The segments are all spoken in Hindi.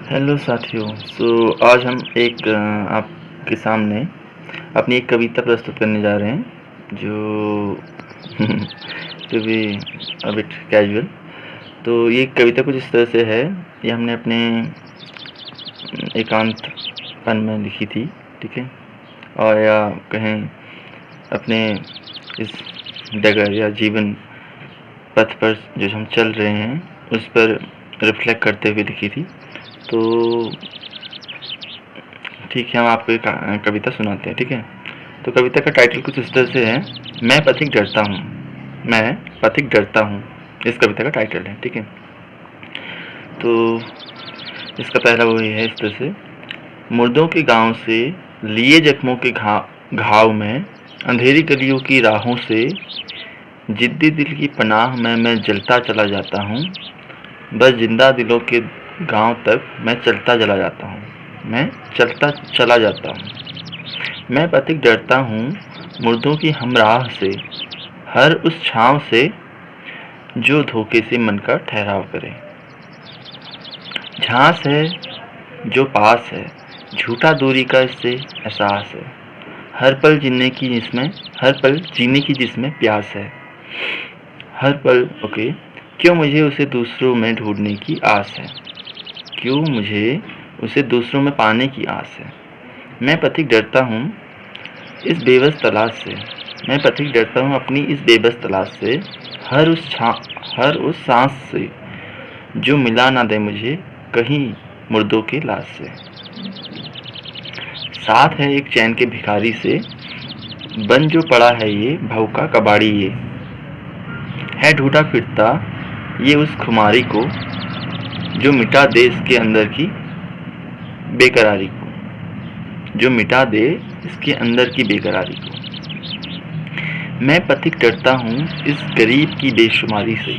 हेलो साथियों। आज हम आपके सामने अपनी एक कविता प्रस्तुत करने जा रहे हैं जो to be a bit casual. तो ये कविता कुछ इस तरह से है। ये हमने अपने एकांतपन में लिखी थी, ठीक है, और या कहें अपने इस डगर या जीवन पथ पर जो हम चल रहे हैं उस पर रिफ्लेक्ट करते हुए लिखी थी। तो ठीक है, हम आपको एक कविता सुनाते हैं, ठीक है। तो कविता का टाइटल कुछ इस तरह से है, मैं पथिक डरता हूँ। मैं पथिक डरता हूँ, इस कविता का टाइटल है, ठीक है। तो इसका पहला वही है इस तरह से, मुर्दों के गांव से लिए जख्मों के घाव में, अंधेरी गलियों की राहों से जिद्दी दिल की पनाह में मैं जलता चला जाता हूँ। बस जिंदा दिलों के गांव तक मैं चलता चला जाता हूँ। मैं चलता चला जाता हूँ। मैं पथिक डरता हूँ मुर्दों की हमराह से, हर उस छाँव से जो धोखे से मन का ठहराव करे। झांस है जो पास है, झूठा दूरी का इससे एहसास है। हर पल जीने की जिसमें प्यास है। हर पल ओके, क्यों मुझे उसे दूसरों में ढूंढने की आस है। क्यों मुझे उसे दूसरों में पाने की आस है। मैं पथिक डरता हूँ इस बेबस तलाश से। मैं पथिक डरता हूँ अपनी इस बेबस तलाश से, हर उस सांस से जो मिला ना दे मुझे कहीं मुर्दों के लाश से। साथ है एक चैन के भिखारी से, बन जो पड़ा है ये भव का कबाड़ी। ये है ढूंढा फिरता ये उस खुमारी को, जो मिटा दे इसके अंदर की बेकरारी को। जो मिटा दे इसके अंदर की बेकरारी को। मैं पथिक डरता हूँ इस गरीब की बेशुमारी से।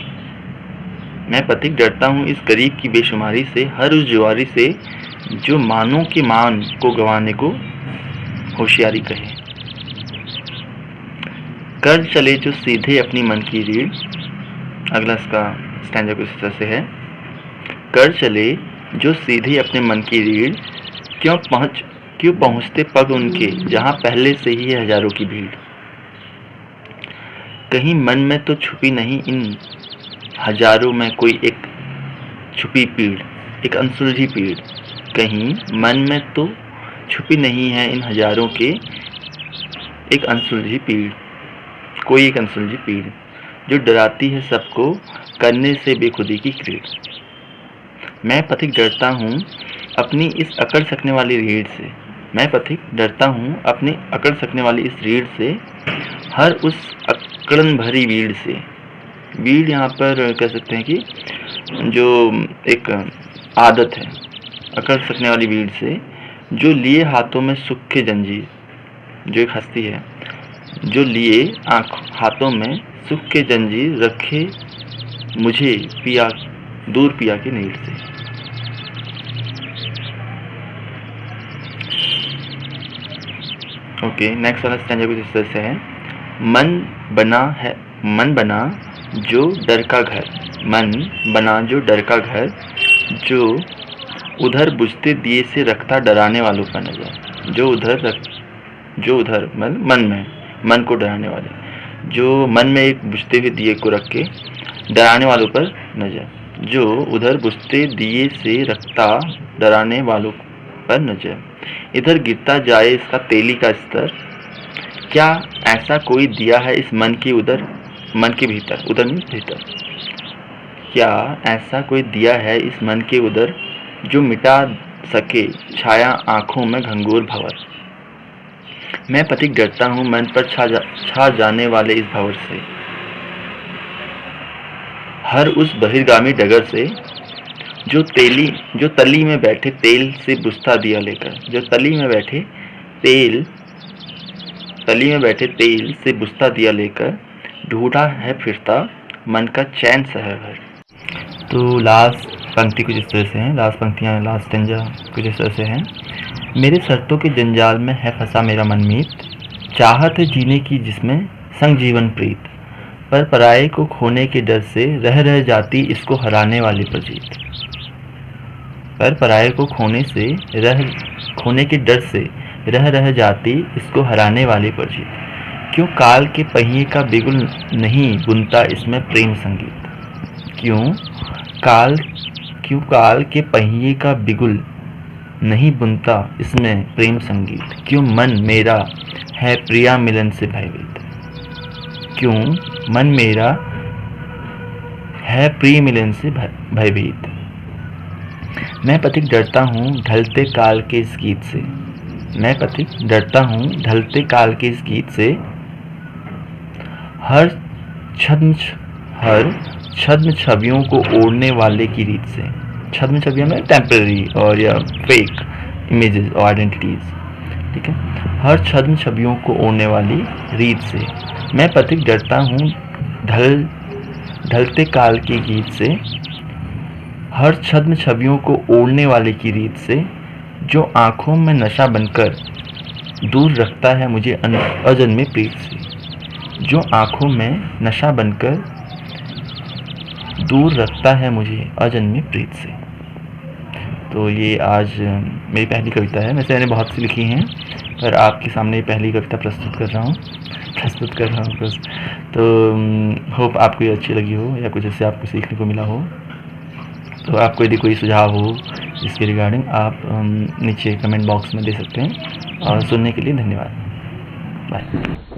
मैं पथिक डरता हूँ इस गरीब की बेशुमारी से, हर उस जुआरी से जो मानों के मान को गंवाने को होशियारी कहे। कर चले जो सीधे अपनी मन की रीढ़। अगला इसका स्टैंजा कुछ इस तरह से है, कर चले जो सीधे अपने मन की रीढ़, क्यों पहुँचते पग उनके जहाँ पहले से ही है हजारों की भीड़। कहीं मन में तो छुपी नहीं इन हजारों में कोई एक छुपी पीड़, एक अनसुलझी पीड़। कहीं मन में तो छुपी नहीं है इन हजारों के एक अनसुलझी पीड़, कोई एक अनसुलझी पीड़ जो डराती है सबको करने से बेखुदी की क्रीड़। मैं पथिक डरता हूँ अपनी इस अकड़ सकने वाली रीढ़ से। मैं पथिक डरता हूँ अपनी अकड़ सकने वाली इस रीढ़ से, हर उस अकड़न भरी भीड़ से। भीड़ यहाँ पर कह सकते हैं कि जो एक आदत है, अकड़ सकने वाली भीड़ से, जो लिए हाथों में सुख के जंजीर, जो एक हस्ती है, जो लिए हाथों में सुख के जंजीर रखे मुझे दूर पिया की नीड़ से। ओके, नेक्स्ट वाला स्टैंजा कुछ इस तरह से है, मन बना जो डर का घर। मन बना जो डर का घर, जो उधर बुझते दिए से रखता डराने वालों का नजर। जो उधर मन को डराने वाले, जो मन में एक बुझते हुए दिए को रख के डराने वालों पर नजर। जो उधर बुझते दिए से रखता डराने वालों पर नजर। इधर गिरता जाए इसका तेली का स्तर, क्या ऐसा कोई दिया है इस मन के भीतर, उधर नहीं भीतर। क्या ऐसा कोई दिया है इस मन के उधर, जो मिटा सके छाया आंखों में घंघोर भंवर। मैं पथिक डरता हूँ मन पर छा जाने वाले इस भंवर से, हर उस बहिर्गामी डगर से जो तली में बैठे तेल से बुझता दिया लेकर। जो तली में बैठे तेल से बुझता दिया लेकर ढूंढा है फिरता मन का चैन शहर भर। तो लास्ट पंक्ति कुछ इस तरह से है, लास्ट पंक्तियाँ, लास्ट स्टैंजा कुछ इस तरह से हैं। मेरे शर्तों के जंजाल में है फंसा मेरा मनमीत, चाहत है जीने की जिसमें संग जीवन प्रीत, पर पराये को खोने के डर से रह जाती इसको हराने वाली पर जीत। पर पराये को खोने के डर से रह जाती इसको हराने वाली पर जीत। क्यों काल के पहिए का बिगुल नहीं बुनता इसमें प्रेम संगीत। क्यों काल के पहिए का बिगुल नहीं बुनता इसमें प्रेम संगीत। क्यों मन मेरा है प्रिया मिलन से भयभीत। क्यों मन मेरा है प्रिय मिलन से भयभीत। मैं पथिक डरता हूँ ढलते काल के इस गीत से। मैं पथिक डरता हूँ ढलते काल के इस गीत से। हर छद्म छवियों को ओढ़ने वाले की रीत से। छद्म छवियों में टेम्पररी और या फेक इमेजेस और आइडेंटिटीज, ठीक है। हर छद्म छवियों को ओढ़ने वाली रीत से मैं पथिक डरता हूँ ढलते काल के गीत से। हर छद्म छवियों को ओढ़ने वाले की रीत से, जो आँखों में नशा बनकर दूर रखता है मुझे अजन्मे प्रीत से। जो आँखों में नशा बनकर दूर रखता है मुझे अजन्मे प्रीत से। तो ये आज मेरी पहली कविता है। वैसे मैंने बहुत सी लिखी हैं, पर आपके सामने पहली कविता प्रस्तुत कर रहा हूँ बस। तो होप आपको ये अच्छी लगी हो या कुछ इससे आपको सीखने को मिला हो। तो आपको यदि कोई सुझाव हो इसके रिगार्डिंग आप नीचे कमेंट बॉक्स में दे सकते हैं। और सुनने के लिए धन्यवाद। बाय।